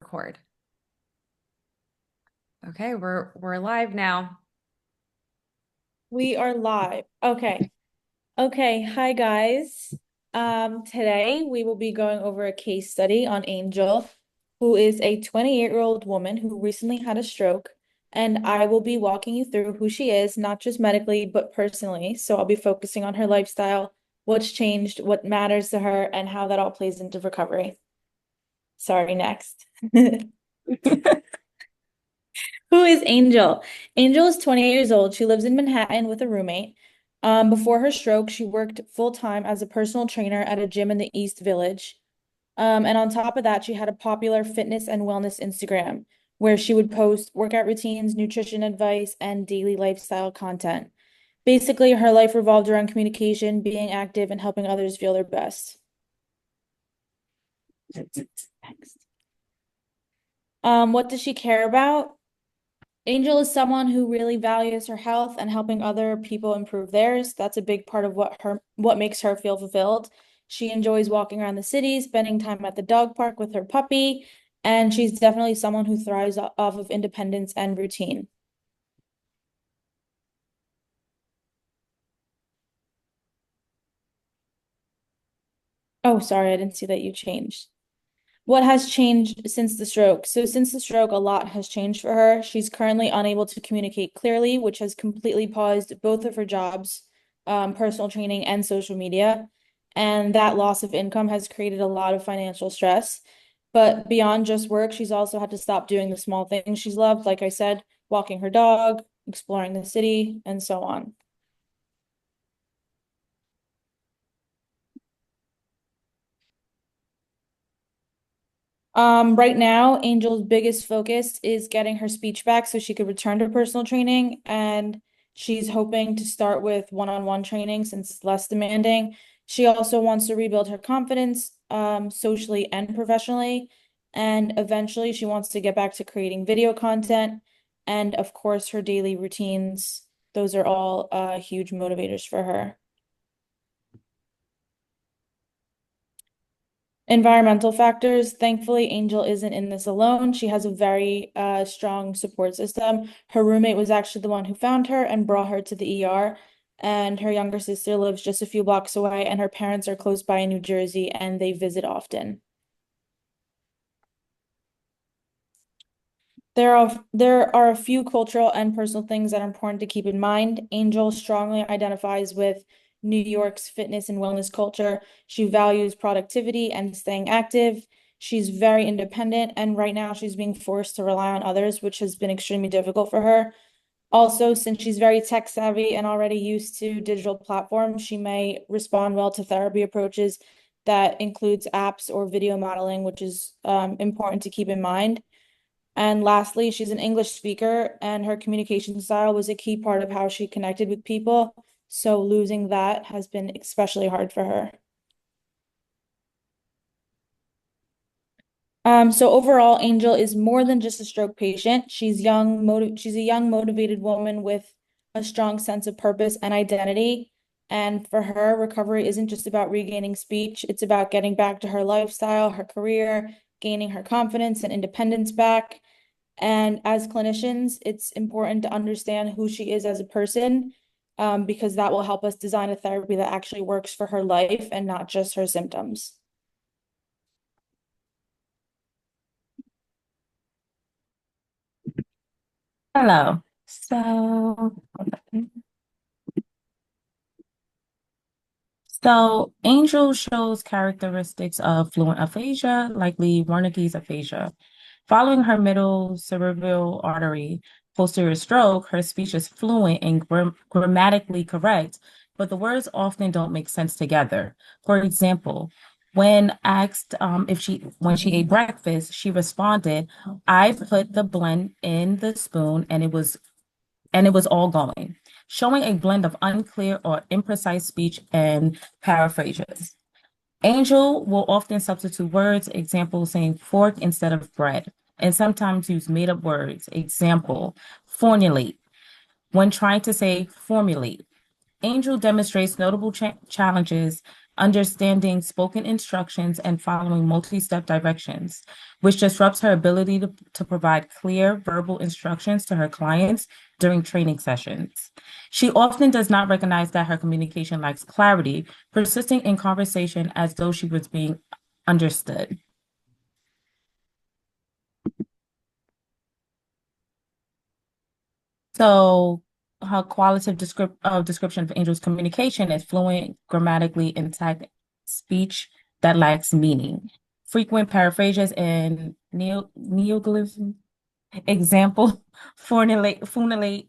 record. Okay, we're live now. We are live. Okay. Okay. Hi, guys. Today we will be going over a case study on Angel, who is a 28-year-old woman who recently had a stroke. And I will be walking you through who she is, not just medically, but personally. So I'll be focusing on her lifestyle, what's changed, what matters to her, and how that all plays into recovery. Sorry, next. Who is Angel? Angel is 28 years old. She lives in Manhattan with a roommate. Before her stroke, she worked full-time as a personal trainer at a gym in the East Village. And on top of that, she had a popular fitness and wellness Instagram where she would post workout routines, nutrition advice, and daily lifestyle content. Basically, her life revolved around communication, being active, and helping others feel their best. Next. What does she care about? Angel is someone who really values her health and helping other people improve theirs. That's a big part of what makes her feel fulfilled. She enjoys walking around the city, spending time at the dog park with her puppy, and she's definitely someone who thrives off of independence and routine. Oh, sorry, I didn't see that you changed. What has changed since the stroke? So, since the stroke, a lot has changed for her. She's currently unable to communicate clearly, which has completely paused both of her jobs, personal training and social media. And that loss of income has created a lot of financial stress. But beyond just work, she's also had to stop doing the small things she's loved, like I said, walking her dog, exploring the city, and so on. Right now, Angel's biggest focus is getting her speech back so she could return to personal training, and she's hoping to start with one-on-one training since it's less demanding. She also wants to rebuild her confidence, socially and professionally, and eventually she wants to get back to creating video content, and of course, her daily routines. Those are all huge motivators for her. Environmental factors. Thankfully, Angel isn't in this alone. She has a very strong support system. Her roommate was actually the one who found her and brought her to the ER. And her younger sister lives just a few blocks away, and her parents are close by in New Jersey, and they visit often. There are a few cultural and personal things that are important to keep in mind. Angel strongly identifies with New York's fitness and wellness culture. She values productivity and staying active. She's very independent, and right now she's being forced to rely on others, which has been extremely difficult for her. Also, since she's very tech savvy and already used to digital platforms, she may respond well to therapy approaches that includes apps or video modeling, which is important to keep in mind. And lastly, she's an English speaker, and her communication style was a key part of how she connected with people. So losing that has been especially hard for her. So overall, Angel is more than just a stroke patient. She's a young, motivated woman with a strong sense of purpose and identity. And for her, recovery isn't just about regaining speech, it's about getting back to her lifestyle, her career, gaining her confidence and independence back. And as clinicians, it's important to understand who she is as a person, because that will help us design a therapy that actually works for her life and not just her symptoms. Hello. So Angel shows characteristics of fluent aphasia, likely Wernicke's aphasia. Following her middle cerebral artery posterior stroke, her speech is fluent and grammatically correct, but the words often don't make sense together. For example, when asked if she when she ate breakfast, she responded, "I put the blend in the spoon and it was all going," showing a blend of unclear or imprecise speech and paraphrases. Angel will often substitute words, example, saying fork instead of bread, and sometimes use made up words, example, formulate, when trying to say formulate. Angel demonstrates notable challenges understanding spoken instructions, and following multi-step directions, which disrupts her ability to provide clear verbal instructions to her clients during training sessions. She often does not recognize that her communication lacks clarity, persisting in conversation as though she was being understood. So her description of Angel's communication is fluent, grammatically intact speech that lacks meaning. Frequent paraphrases and neologism. Example, funilate,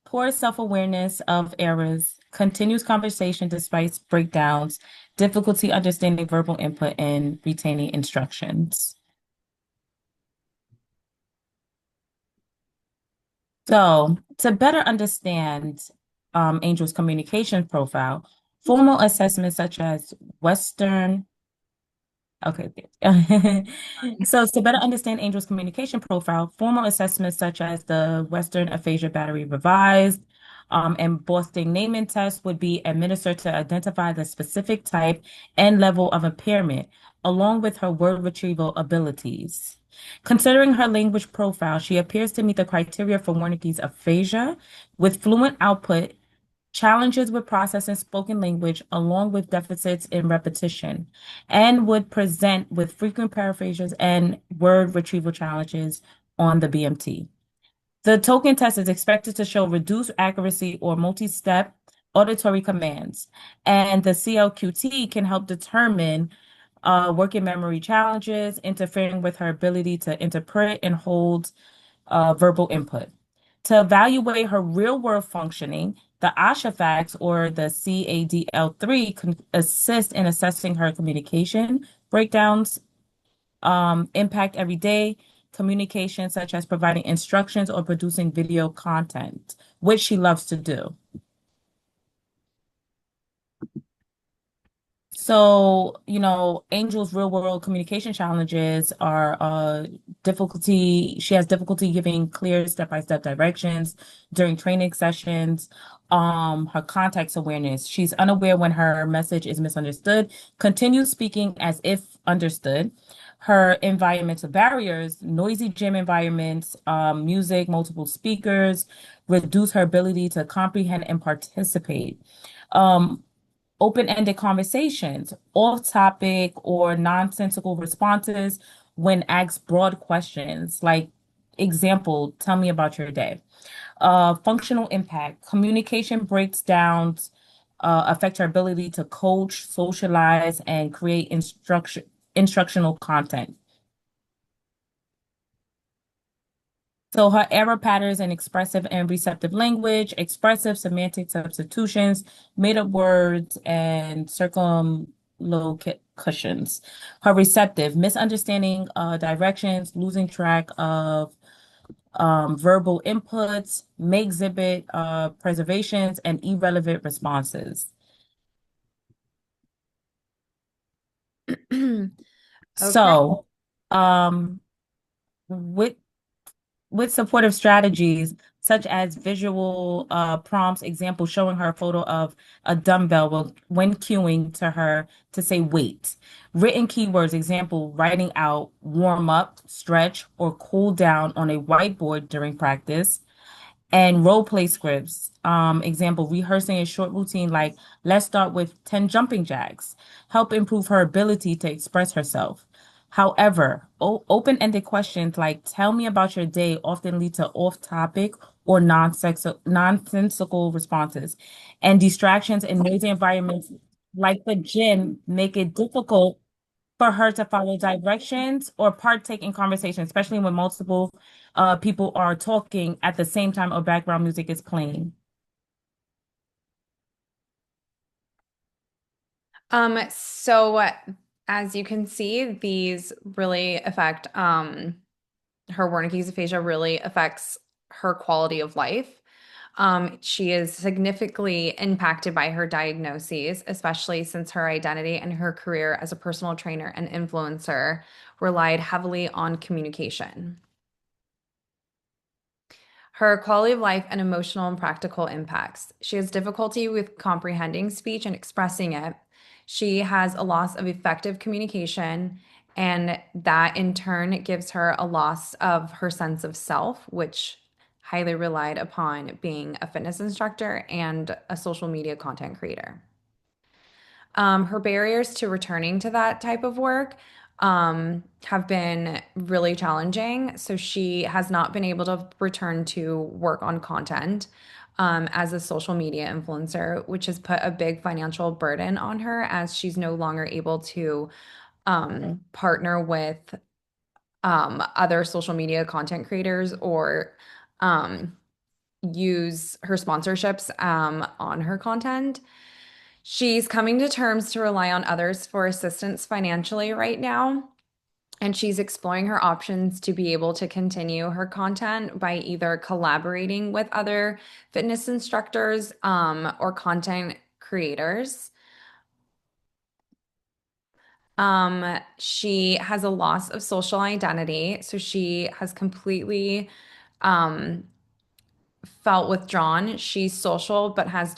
poor self-awareness of errors, continues conversation despite breakdowns, difficulty understanding verbal input and retaining instructions. So, to better understand Angel's communication profile, formal assessments such as Western Okay. Good. So to better understand Angel's communication profile, formal assessments such as the Western Aphasia Battery Revised and Boston Naming Test would be administered to identify the specific type and level of impairment, along with her word retrieval abilities. Considering her language profile, she appears to meet the criteria for Wernicke's aphasia with fluent output, challenges with processing spoken language along with deficits in repetition, and would present with frequent paraphrases and word retrieval challenges on the BMT. The token test is expected to show reduced accuracy or multi-step auditory commands, and the CLQT can help determine working memory challenges, interfering with her ability to interpret and hold verbal input. To evaluate her real-world functioning, the ASHA facts or the CADL3 can assist in assessing her communication breakdowns, impact everyday communication, such as providing instructions or producing video content, which she loves to do. So, Angel's real world communication challenges are she has difficulty giving clear step-by-step directions during training sessions. Her context awareness. She's unaware when her message is misunderstood, continues speaking as if understood. Her environmental barriers, noisy gym environments, music, multiple speakers, reduce her ability to comprehend and participate. Um, Open-ended conversations, off-topic or nonsensical responses when asked broad questions, like example, tell me about your day. Functional impact, communication breakdowns affect her ability to coach, socialize, and create instructional content. So her error patterns in expressive and receptive language, expressive semantic substitutions, made-up words, and circumlocutions. Her receptive, misunderstanding directions, losing track of verbal inputs, may exhibit preservations and irrelevant responses. Okay. So, um, with supportive strategies such as visual prompts, example showing her a photo of a dumbbell when cueing to her to say wait. Written keywords, example writing out warm up, stretch, or cool down on a whiteboard during practice and role play scripts. Example, rehearsing a short routine like let's start with 10 jumping jacks, help improve her ability to express herself. However, open-ended questions like tell me about your day often lead to off-topic or nonsensical responses, and distractions in noisy environments like the gym make it difficult for her to follow directions or partake in conversation, especially when multiple people are talking at the same time or background music is playing. So as you can see, these really affect her Wernicke's aphasia really affects her quality of life. She is significantly impacted by her diagnoses, especially since her identity and her career as a personal trainer and influencer relied heavily on communication. Her quality of life and emotional and practical impacts. She has difficulty with comprehending speech and expressing it. She has a loss of effective communication, and that in turn gives her a loss of her sense of self, which highly relied upon being a fitness instructor and a social media content creator. Her barriers to returning to that type of work have been really challenging. So she has not been able to return to work on content as a social media influencer, which has put a big financial burden on her as she's no longer able to partner with other social media content creators or um, use her sponsorships on her content. She's coming to terms to rely on others for assistance financially right now. And she's exploring her options to be able to continue her content by either collaborating with other fitness instructors or content creators. She has a loss of social identity, so she has completely um, felt withdrawn. She's social, but has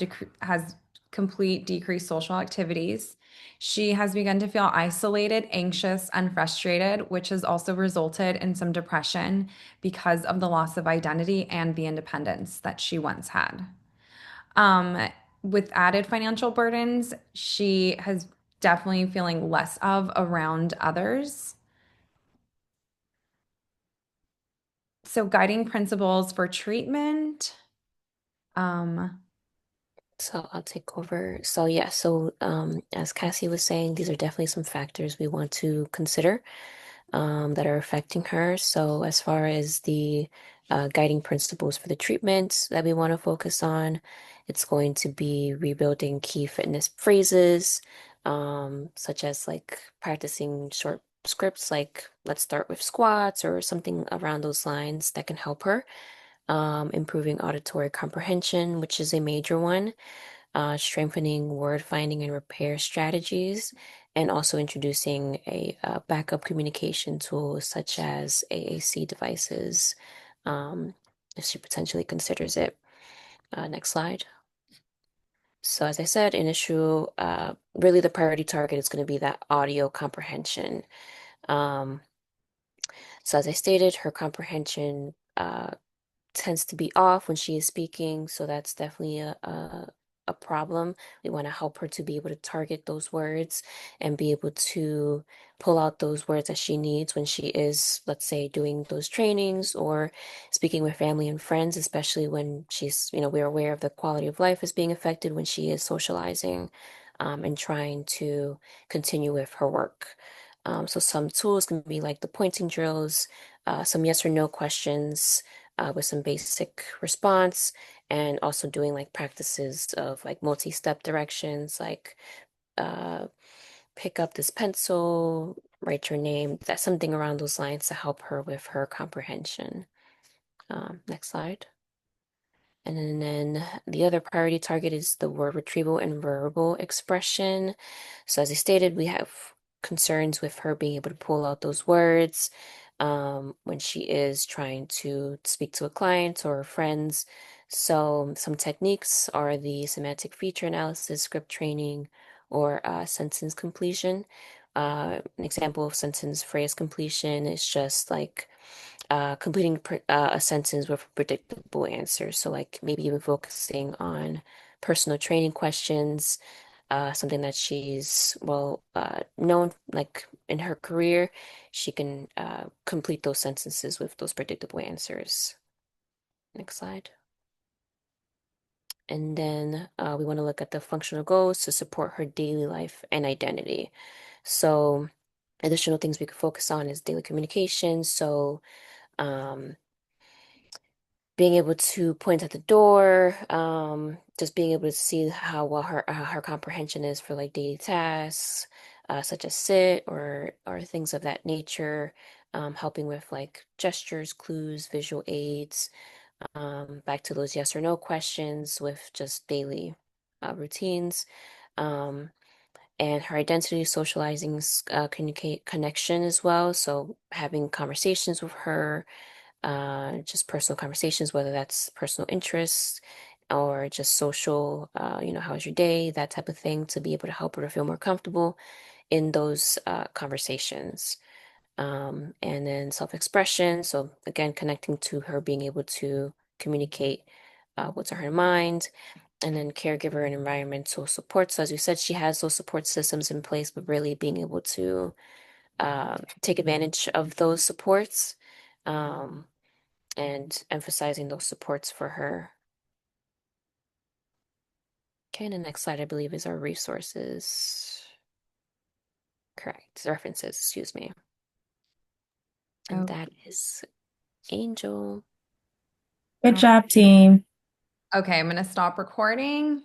complete decreased social activities. She has begun to feel isolated, anxious, and frustrated, which has also resulted in some depression because of the loss of identity and the independence that she once had. Um, with added financial burdens, she has definitely feeling less of around others. So, guiding principles for treatment. Um, So I'll take over. So yeah, so as Cassie was saying, these are definitely some factors we want to consider that are affecting her. So as far as the guiding principles for the treatment that we want to focus on, it's going to be rebuilding key fitness phrases, such as like practicing short scripts like let's start with squats or something around those lines that can help her. Improving auditory comprehension, which is a major one, strengthening word finding and repair strategies, and also introducing a backup communication tool such as AAC devices, if she potentially considers it. Next slide. So as I said, initial, really the priority target is going to be that audio comprehension. Um, so as I stated, her comprehension tends to be off when she is speaking, so that's definitely a problem. We want to help her to be able to target those words and be able to pull out those words that she needs when she is, let's say, doing those trainings or speaking with family and friends, especially when she's, we're aware of the quality of life is being affected when she is socializing, and trying to continue with her work. So some tools can be like the pointing drills, some yes or no questions, with some basic response, and also doing like practices of like multi-step directions, like uh, pick up this pencil, write your name, that's something around those lines to help her with her comprehension. Next slide. And then the other priority target is the word retrieval and verbal expression. So as I stated, we have concerns with her being able to pull out those words when she is trying to speak to a client or friends. So some techniques are the semantic feature analysis, script training, or sentence completion. An example of sentence phrase completion is just like completing a sentence with predictable answers. So, like maybe even focusing on personal training questions, something that she's well known like in her career, she can complete those sentences with those predictable answers. Next slide. And then we want to look at the functional goals to support her daily life and identity. So, additional things we could focus on is daily communication. So, um, being able to point at the door, just being able to see how well her comprehension is for like daily tasks, such as sit or things of that nature, helping with like gestures, clues, visual aids, back to those yes or no questions with just daily routines. Um, and her identity socializing communicate connection as well. So having conversations with her, just personal conversations, whether that's personal interests, or just social, how's your day, that type of thing, to be able to help her to feel more comfortable in those conversations. And then self-expression. So again, connecting to her being able to communicate what's on her mind. And then caregiver and environmental support. So as you said, she has those support systems in place, but really being able to take advantage of those supports, um, and emphasizing those supports for her. Okay, and the next slide, I believe, is our resources. Correct. References, excuse me. And Oh, that is Angel. Good job, team. okay, I'm gonna stop recording.